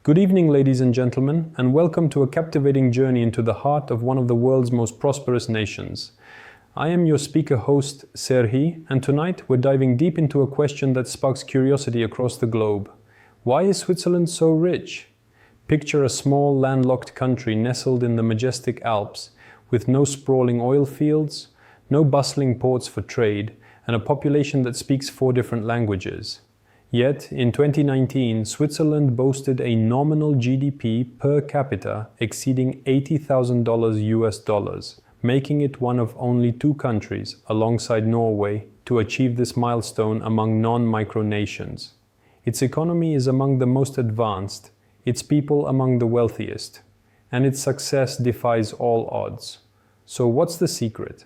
Good evening, ladies and gentlemen, and welcome to a captivating journey into the heart of one of the world's most prosperous nations. I am your speaker host, Serhi, and tonight we're diving deep into a question that sparks curiosity across the globe. Why is Switzerland so rich? Picture a small landlocked country nestled in the majestic Alps, with no sprawling oil fields, no bustling ports for trade, and a population that speaks 4 different languages. Yet, in 2019, Switzerland boasted a nominal GDP per capita exceeding $80,000 US, making it one of only 2 countries, alongside Norway, to achieve this milestone among non-micronations. Its economy is among the most advanced, its people among the wealthiest, and its success defies all odds. So what's the secret?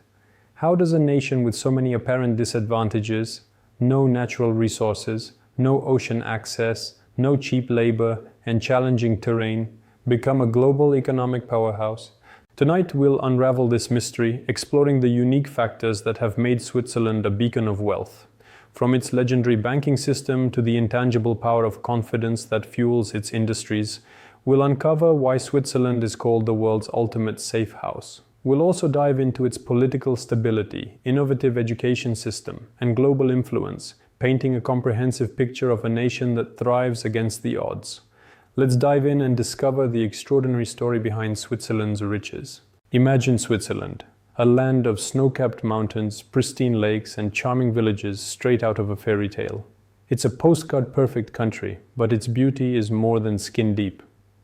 How does a nation with so many apparent disadvantages, no natural resources, no ocean access, no cheap labor, and challenging terrain, become a global economic powerhouse? Tonight we'll unravel this mystery, exploring the unique factors that have made Switzerland a beacon of wealth. From its legendary banking system to the intangible power of confidence that fuels its industries, we'll uncover why Switzerland is called the world's ultimate safe house. We'll also dive into its political stability, innovative education system, and global influence, painting a comprehensive picture of a nation that thrives against the odds. Let's dive in and discover the extraordinary story behind Switzerland's riches. Imagine Switzerland, a land of snow-capped mountains, pristine lakes, and charming villages straight out of a fairy tale. It's a postcard-perfect country, but its beauty is more than skin-deep.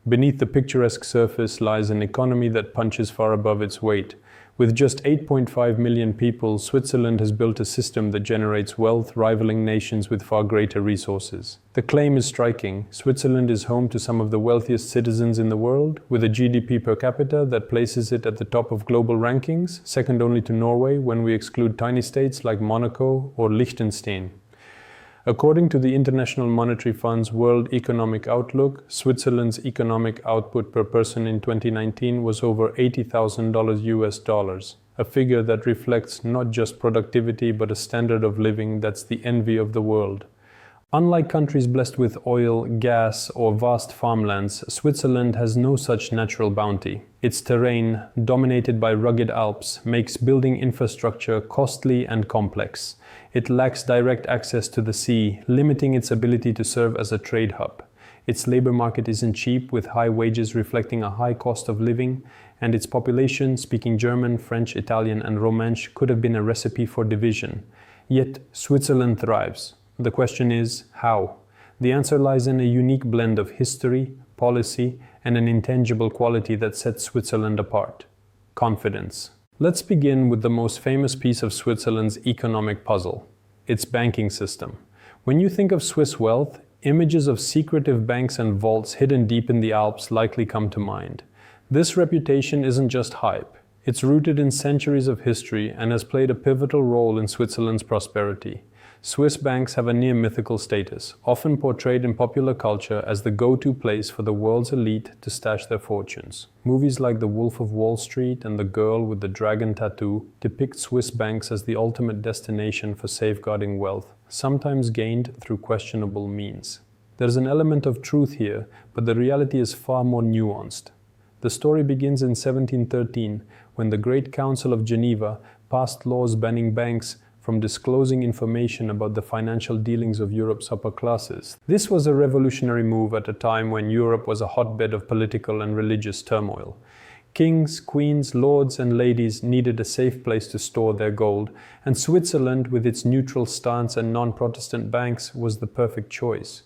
Beneath the picturesque surface lies an economy that punches far above its weight. With just 8.5 million people, Switzerland has built a system that generates wealth rivaling nations with far greater resources. The claim is striking. Switzerland is home to some of the wealthiest citizens in the world, with a GDP per capita that places it at the top of global rankings, second only to Norway when we exclude tiny states like Monaco or Liechtenstein. According to the International Monetary Fund's World Economic Outlook, Switzerland's economic output per person in 2019 was over $80,000 US, a figure that reflects not just productivity but a standard of living that's the envy of the world. Unlike countries blessed with oil, gas, or vast farmlands, Switzerland has no such natural bounty. Its terrain, dominated by rugged Alps, makes building infrastructure costly and complex. It lacks direct access to the sea, limiting its ability to serve as a trade hub. Its labor market isn't cheap, with high wages reflecting a high cost of living, and its population, speaking German, French, Italian, and Romansh, could have been a recipe for division. Yet, Switzerland thrives. The question is, how? The answer lies in a unique blend of history, policy, and an intangible quality that sets Switzerland apart: confidence. Let's begin with the most famous piece of Switzerland's economic puzzle: its banking system. When you think of Swiss wealth, images of secretive banks and vaults hidden deep in the Alps likely come to mind. This reputation isn't just hype. It's rooted in centuries of history and has played a pivotal role in Switzerland's prosperity. Swiss banks have a near-mythical status, often portrayed in popular culture as the go-to place for the world's elite to stash their fortunes. Movies like The Wolf of Wall Street and The Girl with the Dragon Tattoo depict Swiss banks as the ultimate destination for safeguarding wealth, sometimes gained through questionable means. There's an element of truth here, but the reality is far more nuanced. The story begins in 1713, when the Great Council of Geneva passed laws banning banks from disclosing information about the financial dealings of Europe's upper classes. This was a revolutionary move at a time when Europe was a hotbed of political and religious turmoil. Kings, queens, lords, and ladies needed a safe place to store their gold, and Switzerland, with its neutral stance and non-Protestant banks, was the perfect choice.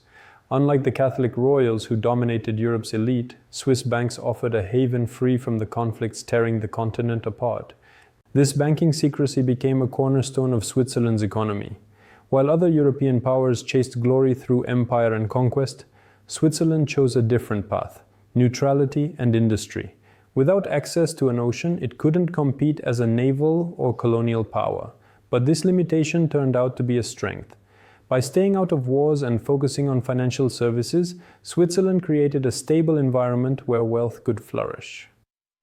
Unlike the Catholic royals who dominated Europe's elite, Swiss banks offered a haven free from the conflicts tearing the continent apart. This banking secrecy became a cornerstone of Switzerland's economy. While other European powers chased glory through empire and conquest, Switzerland chose a different path: neutrality and industry. Without access to an ocean, it couldn't compete as a naval or colonial power. But this limitation turned out to be a strength. By staying out of wars and focusing on financial services, Switzerland created a stable environment where wealth could flourish.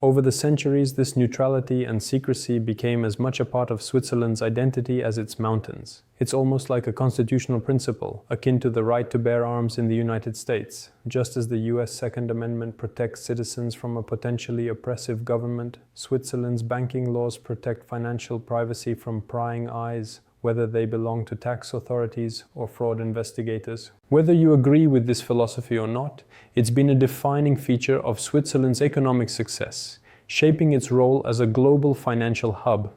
Over the centuries, this neutrality and secrecy became as much a part of Switzerland's identity as its mountains. It's almost like a constitutional principle, akin to the right to bear arms in the United States. Just as the US Second Amendment protects citizens from a potentially oppressive government, Switzerland's banking laws protect financial privacy from prying eyes, whether they belong to tax authorities or fraud investigators. Whether you agree with this philosophy or not, it's been a defining feature of Switzerland's economic success, shaping its role as a global financial hub.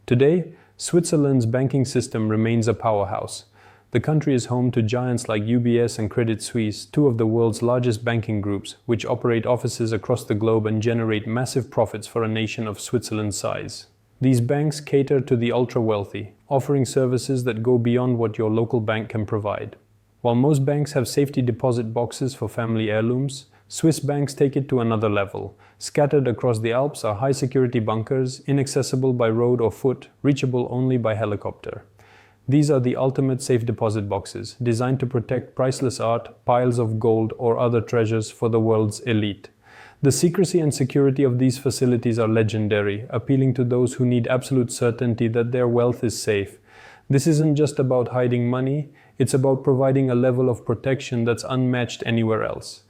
Today, Switzerland's banking system remains a powerhouse. The country is home to giants like UBS and Credit Suisse, two of the world's largest banking groups, which operate offices across the globe and generate massive profits for a nation of Switzerland's size. These banks cater to the ultra-wealthy, offering services that go beyond what your local bank can provide. While most banks have safety deposit boxes for family heirlooms, Swiss banks take it to another level. Scattered across the Alps are high-security bunkers, inaccessible by road or foot, reachable only by helicopter. These are the ultimate safe deposit boxes, designed to protect priceless art, piles of gold, or other treasures for the world's elite. The secrecy and security of these facilities are legendary, appealing to those who need absolute certainty that their wealth is safe. This isn't just about hiding money, it's about providing a level of protection that's unmatched anywhere else.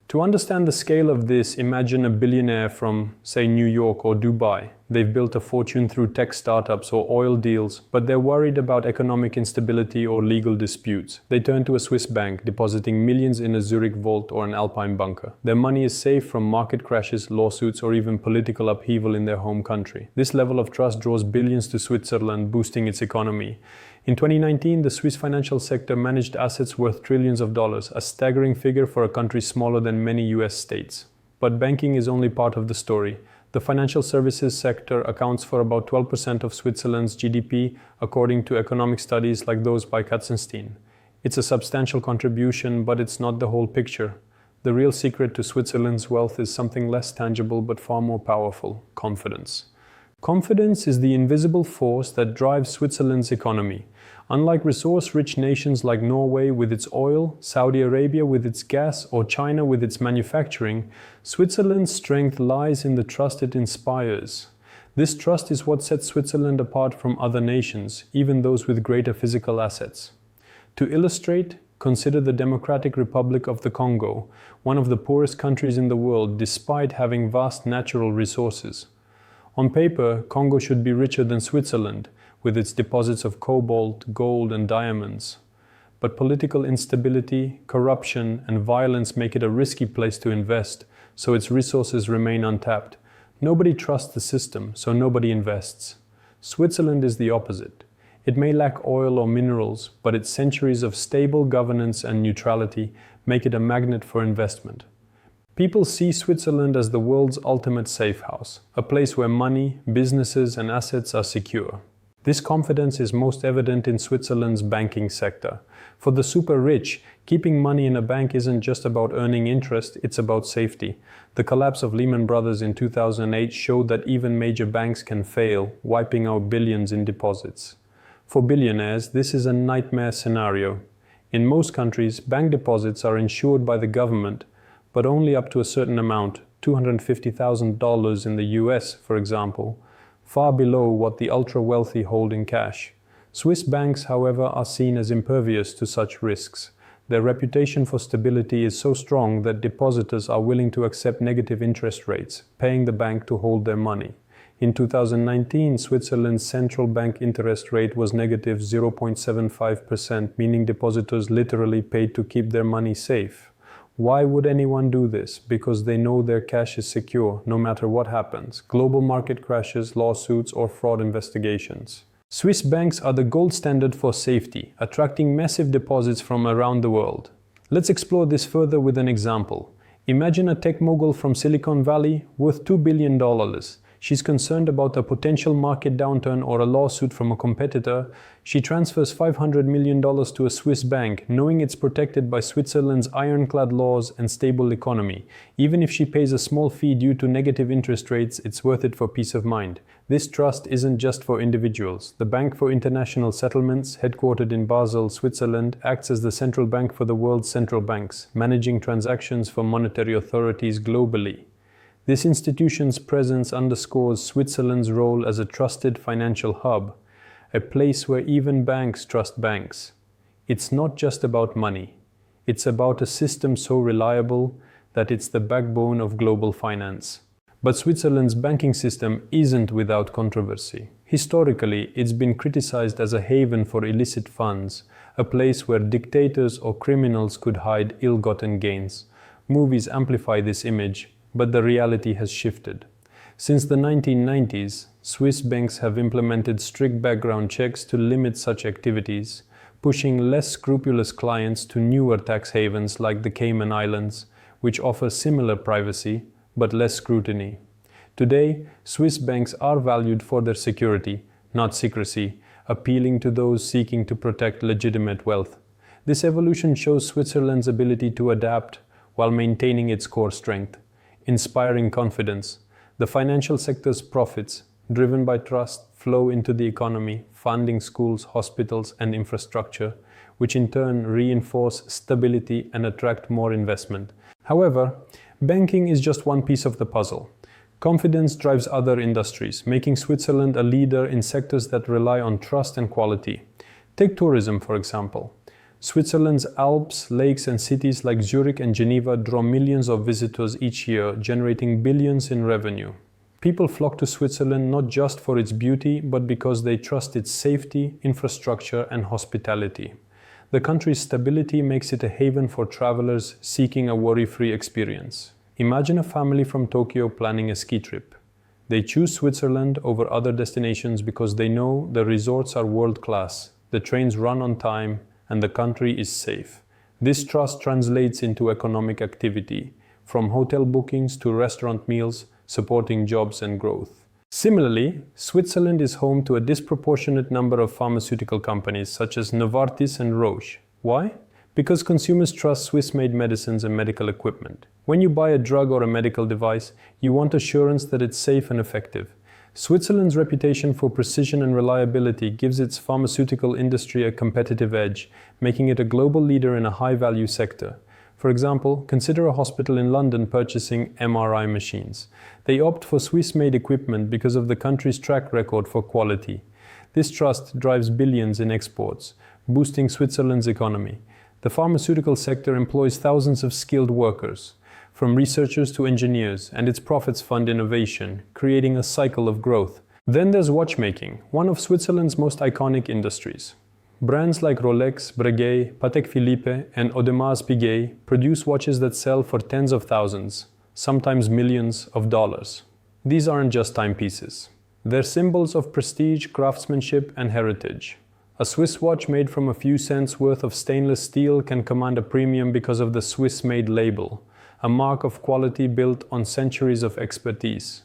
To understand the scale of this, imagine a billionaire from, say, New York or Dubai. They've built a fortune through tech startups or oil deals, but they're worried about economic instability or legal disputes. They turn to a Swiss bank, depositing millions in a Zurich vault or an Alpine bunker. Their money is safe from market crashes, lawsuits, or even political upheaval in their home country. This level of trust draws billions to Switzerland, boosting its economy. In 2019, the Swiss financial sector managed assets worth trillions of dollars, a staggering figure for a country smaller than many US states. But banking is only part of the story. The financial services sector accounts for about 12% of Switzerland's GDP, according to economic studies like those by Katzenstein. It's a substantial contribution, but it's not the whole picture. The real secret to Switzerland's wealth is something less tangible but far more powerful: confidence. Confidence is the invisible force that drives Switzerland's economy. Unlike resource-rich nations like Norway with its oil, Saudi Arabia with its gas, or China with its manufacturing, Switzerland's strength lies in the trust it inspires. This trust is what sets Switzerland apart from other nations, even those with greater physical assets. To illustrate, consider the Democratic Republic of the Congo, one of the poorest countries in the world despite having vast natural resources. On paper, Congo should be richer than Switzerland, with its deposits of cobalt, gold, and diamonds. But political instability, corruption, and violence make it a risky place to invest, so its resources remain untapped. Nobody trusts the system, so nobody invests. Switzerland is the opposite. It may lack oil or minerals, but its centuries of stable governance and neutrality make it a magnet for investment. People see Switzerland as the world's ultimate safe house, a place where money, businesses, and assets are secure. This confidence is most evident in Switzerland's banking sector. For the super rich, keeping money in a bank isn't just about earning interest, it's about safety. The collapse of Lehman Brothers in 2008 showed that even major banks can fail, wiping out billions in deposits. For billionaires, this is a nightmare scenario. In most countries, bank deposits are insured by the government, but only up to a certain amount, $250,000 in the US, for example, far below what the ultra-wealthy hold in cash. Swiss banks, however, are seen as impervious to such risks. Their reputation for stability is so strong that depositors are willing to accept negative interest rates, paying the bank to hold their money. In 2019, Switzerland's central bank interest rate was negative 0.75%, meaning depositors literally paid to keep their money safe. Why would anyone do this? Because they know their cash is secure, no matter what happens: global market crashes, lawsuits, or fraud investigations. Swiss banks are the gold standard for safety, attracting massive deposits from around the world. Let's explore this further with an example. Imagine a tech mogul from Silicon Valley worth $2 billion. She's concerned about a potential market downturn or a lawsuit from a competitor. She transfers $500 million to a Swiss bank, knowing it's protected by Switzerland's ironclad laws and stable economy. Even if she pays a small fee due to negative interest rates, it's worth it for peace of mind. This trust isn't just for individuals. The Bank for International Settlements, headquartered in Basel, Switzerland, acts as the central bank for the world's central banks, managing transactions for monetary authorities globally. This institution's presence underscores Switzerland's role as a trusted financial hub, a place where even banks trust banks. It's not just about money. It's about a system so reliable that it's the backbone of global finance. But Switzerland's banking system isn't without controversy. Historically, it's been criticized as a haven for illicit funds, a place where dictators or criminals could hide ill-gotten gains. Movies amplify this image, but the reality has shifted. Since the 1990s, Swiss banks have implemented strict background checks to limit such activities, pushing less scrupulous clients to newer tax havens like the Cayman Islands, which offer similar privacy but less scrutiny. Today, Swiss banks are valued for their security, not secrecy, appealing to those seeking to protect legitimate wealth. This evolution shows Switzerland's ability to adapt while maintaining its core strength, inspiring confidence. The financial sector's profits, driven by trust, flow into the economy, funding schools, hospitals, and infrastructure, which in turn reinforce stability and attract more investment. However, banking is just one piece of the puzzle. Confidence drives other industries, making Switzerland a leader in sectors that rely on trust and quality. Take tourism, for example. Switzerland's Alps, lakes, and cities like Zurich and Geneva draw millions of visitors each year, generating billions in revenue. People flock to Switzerland not just for its beauty, but because they trust its safety, infrastructure, and hospitality. The country's stability makes it a haven for travelers seeking a worry-free experience. Imagine a family from Tokyo planning a ski trip. They choose Switzerland over other destinations because they know the resorts are world-class, the trains run on time, and the country is safe. This trust translates into economic activity, from hotel bookings to restaurant meals, supporting jobs and growth. Similarly, Switzerland is home to a disproportionate number of pharmaceutical companies such as Novartis and Roche. Why? Because consumers trust Swiss-made medicines and medical equipment. When you buy a drug or a medical device, you want assurance that it's safe and effective. Switzerland's reputation for precision and reliability gives its pharmaceutical industry a competitive edge, making it a global leader in a high-value sector. For example, consider a hospital in London purchasing MRI machines. They opt for Swiss-made equipment because of the country's track record for quality. This trust drives billions in exports, boosting Switzerland's economy. The pharmaceutical sector employs thousands of skilled workers, from researchers to engineers, and its profits fund innovation, creating a cycle of growth. Then there's watchmaking, one of Switzerland's most iconic industries. Brands like Rolex, Breguet, Patek Philippe, and Audemars Piguet produce watches that sell for tens of thousands, sometimes millions of dollars. These aren't just timepieces. They're symbols of prestige, craftsmanship, and heritage. A Swiss watch made from a few cents worth of stainless steel can command a premium because of the Swiss-made label, a mark of quality built on centuries of expertise.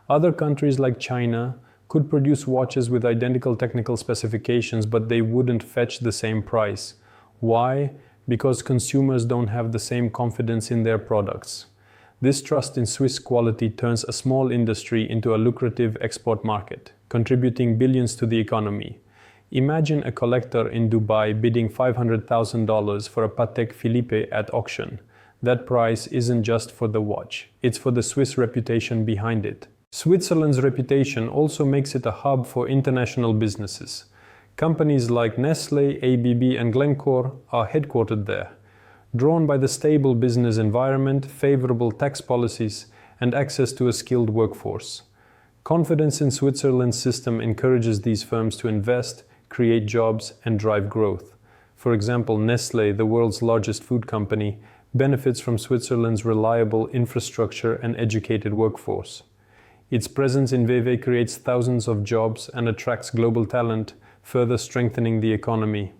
Other countries like China could produce watches with identical technical specifications, but they wouldn't fetch the same price. Why? Because consumers don't have the same confidence in their products. This trust in Swiss quality turns a small industry into a lucrative export market, contributing billions to the economy. Imagine a collector in Dubai bidding $500,000 for a Patek Philippe at auction. That price isn't just for the watch, it's for the Swiss reputation behind it. Switzerland's reputation also makes it a hub for international businesses. Companies like Nestlé, ABB, and Glencore are headquartered there. Drawn by the stable business environment, favorable tax policies, and access to a skilled workforce. Confidence in Switzerland's system encourages these firms to invest, create jobs, and drive growth. For example, Nestlé, the world's largest food company, benefits from Switzerland's reliable infrastructure and educated workforce. Its presence in Vevey creates thousands of jobs and attracts global talent, further strengthening the economy.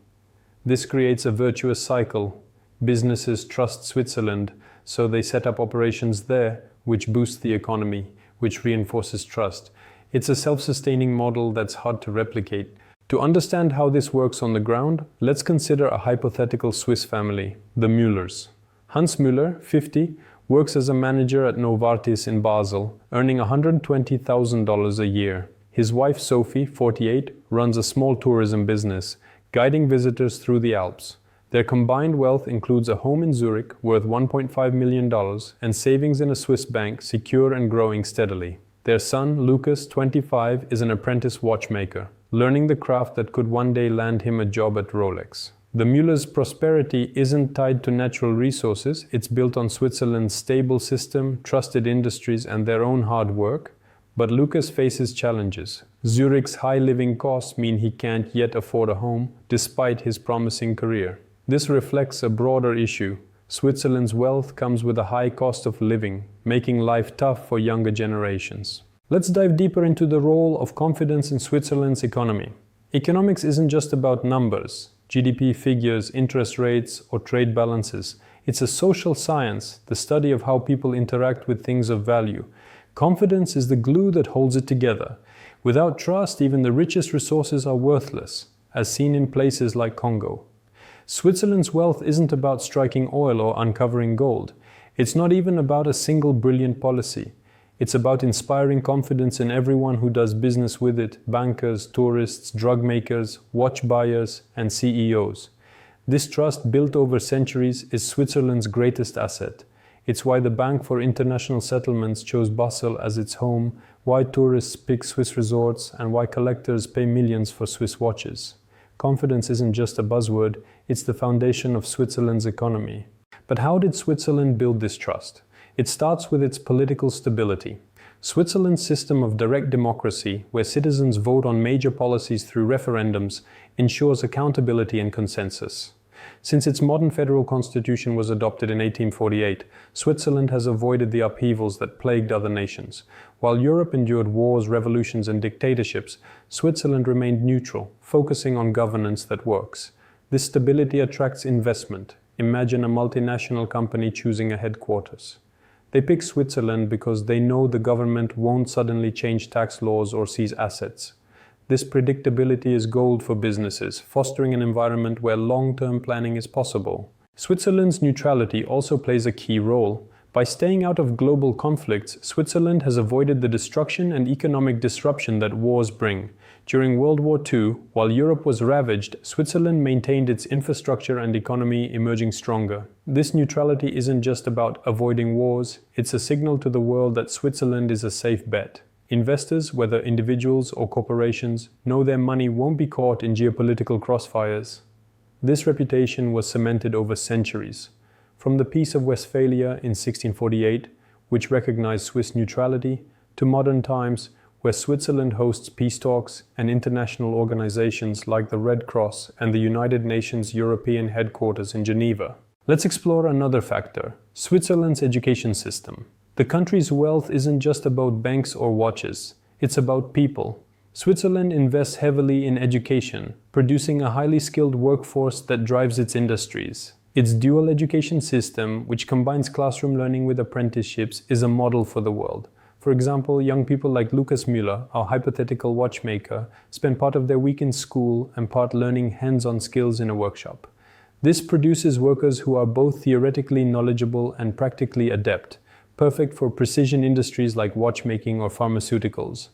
This creates a virtuous cycle. Businesses trust Switzerland, so they set up operations there, which boosts the economy, which reinforces trust. It's a self-sustaining model that's hard to replicate. To understand how this works on the ground, let's consider a hypothetical Swiss family, the Müllers. Hans Müller, 50, works as a manager at Novartis in Basel, earning $120,000 a year. His wife Sophie, 48, runs a small tourism business, guiding visitors through the Alps. Their combined wealth includes a home in Zurich worth $1.5 million and savings in a Swiss bank secure and growing steadily. Their son, Lucas, 25, is an apprentice watchmaker, learning the craft that could one day land him a job at Rolex. The Müllers' prosperity isn't tied to natural resources, it's built on Switzerland's stable system, trusted industries, and their own hard work. But Lucas faces challenges. Zurich's high living costs mean he can't yet afford a home, despite his promising career. This reflects a broader issue. Switzerland's wealth comes with a high cost of living, making life tough for younger generations. Let's dive deeper into the role of confidence in Switzerland's economy. Economics isn't just about numbers, GDP figures, interest rates, or trade balances. It's a social science, the study of how people interact with things of value. Confidence is the glue that holds it together. Without trust, even the richest resources are worthless, as seen in places like Congo. Switzerland's wealth isn't about striking oil or uncovering gold. It's not even about a single brilliant policy. It's about inspiring confidence in everyone who does business with it: bankers, tourists, drug makers, watch buyers, and CEOs. This trust, built over centuries, is Switzerland's greatest asset. It's why the Bank for International Settlements chose Basel as its home, why tourists pick Swiss resorts, and why collectors pay millions for Swiss watches. Confidence isn't just a buzzword, it's the foundation of Switzerland's economy. But how did Switzerland build this trust? It starts with its political stability. Switzerland's system of direct democracy, where citizens vote on major policies through referendums, ensures accountability and consensus. Since its modern federal constitution was adopted in 1848, Switzerland has avoided the upheavals that plagued other nations. While Europe endured wars, revolutions, and dictatorships, Switzerland remained neutral, focusing on governance that works. This stability attracts investment. Imagine a multinational company choosing a headquarters. They pick Switzerland because they know the government won't suddenly change tax laws or seize assets. This predictability is gold for businesses, fostering an environment where long-term planning is possible. Switzerland's neutrality also plays a key role. By staying out of global conflicts, Switzerland has avoided the destruction and economic disruption that wars bring. During World War II, while Europe was ravaged, Switzerland maintained its infrastructure and economy, emerging stronger. This neutrality isn't just about avoiding wars, it's a signal to the world that Switzerland is a safe bet. Investors, whether individuals or corporations, know their money won't be caught in geopolitical crossfires. This reputation was cemented over centuries. From the Peace of Westphalia in 1648, which recognized Swiss neutrality, to modern times, where Switzerland hosts peace talks and international organizations like the Red Cross and the United Nations European headquarters in Geneva. Let's explore another factor: Switzerland's education system. The country's wealth isn't just about banks or watches, it's about people. Switzerland invests heavily in education, producing a highly skilled workforce that drives its industries. Its dual education system, which combines classroom learning with apprenticeships, is a model for the world. For example, young people like Lucas Müller, our hypothetical watchmaker, spend part of their week in school and part learning hands-on skills in a workshop. This produces workers who are both theoretically knowledgeable and practically adept, perfect for precision industries like watchmaking or pharmaceuticals.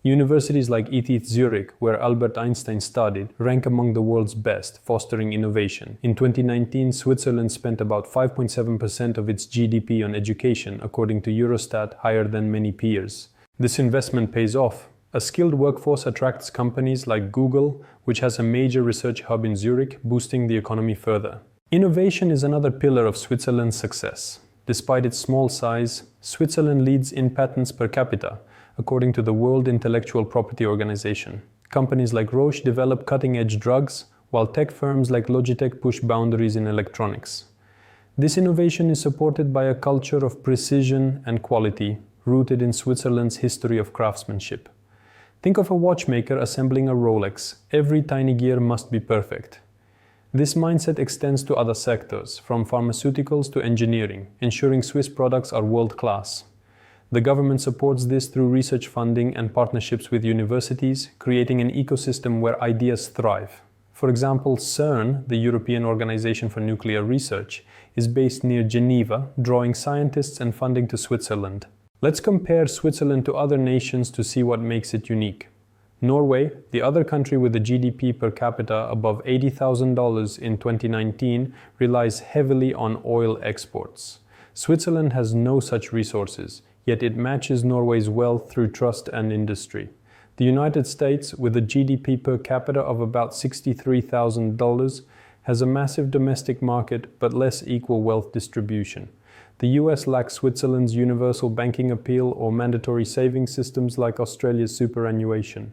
Universities like ETH Zurich, where Albert Einstein studied, rank among the world's best, fostering innovation. In 2019, Switzerland spent about 5.7% of its GDP on education, according to Eurostat, higher than many peers. This investment pays off. A skilled workforce attracts companies like Google, which has a major research hub in Zurich, boosting the economy further. Innovation is another pillar of Switzerland's success. Despite its small size, Switzerland leads in patents per capita, according to the World Intellectual Property Organization. Companies like Roche develop cutting-edge drugs, while tech firms like Logitech push boundaries in electronics. This innovation is supported by a culture of precision and quality, rooted in Switzerland's history of craftsmanship. Think of a watchmaker assembling a Rolex. Every tiny gear must be perfect. This mindset extends to other sectors, from pharmaceuticals to engineering, ensuring Swiss products are world-class. The government supports this through research funding and partnerships with universities, creating an ecosystem where ideas thrive. For example, CERN, the European Organization for Nuclear Research, is based near Geneva, drawing scientists and funding to Switzerland. Let's compare Switzerland to other nations to see what makes it unique. Norway, the other country with a GDP per capita above $80,000 in 2019, relies heavily on oil exports. Switzerland has no such resources, yet it matches Norway's wealth through trust and industry. The United States, with a GDP per capita of about $63,000, has a massive domestic market but less equal wealth distribution. The US lacks Switzerland's universal banking appeal or mandatory saving systems like Australia's superannuation.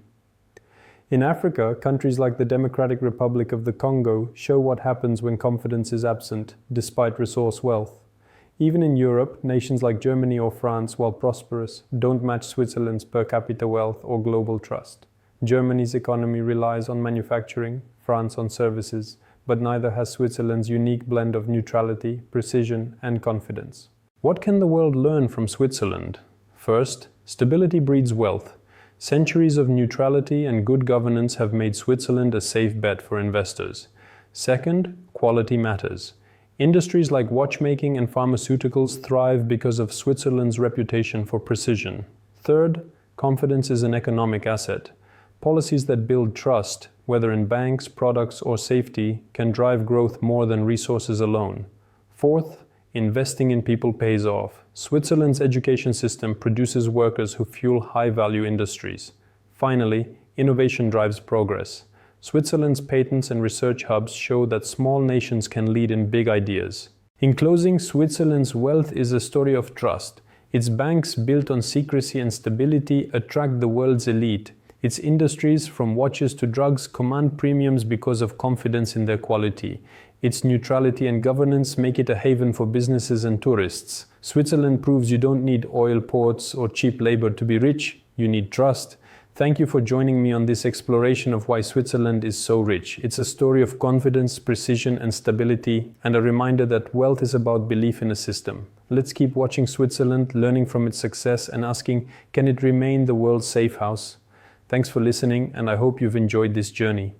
In Africa, countries like the Democratic Republic of the Congo show what happens when confidence is absent, despite resource wealth. Even in Europe, nations like Germany or France, while prosperous, don't match Switzerland's per capita wealth or global trust. Germany's economy relies on manufacturing, France on services, but neither has Switzerland's unique blend of neutrality, precision, and confidence. What can the world learn from Switzerland? First, stability breeds wealth. Centuries of neutrality and good governance have made Switzerland a safe bet for investors. Second, quality matters. Industries like watchmaking and pharmaceuticals thrive because of Switzerland's reputation for precision. Third, confidence is an economic asset. Policies that build trust, whether in banks, products, or safety, can drive growth more than resources alone. Fourth, investing in people pays off. Switzerland's education system produces workers who fuel high-value industries. Finally, innovation drives progress. Switzerland's patents and research hubs show that small nations can lead in big ideas. In closing, Switzerland's wealth is a story of trust. Its banks, built on secrecy and stability, attract the world's elite. Its industries, from watches to drugs, command premiums because of confidence in their quality. Its neutrality and governance make it a haven for businesses and tourists. Switzerland proves you don't need oil ports or cheap labor to be rich, you need trust. Thank you for joining me on this exploration of why Switzerland is so rich. It's a story of confidence, precision, and stability, and a reminder that wealth is about belief in a system. Let's keep watching Switzerland, learning from its success, and asking, can it remain the world's safe house? Thanks for listening, and I hope you've enjoyed this journey.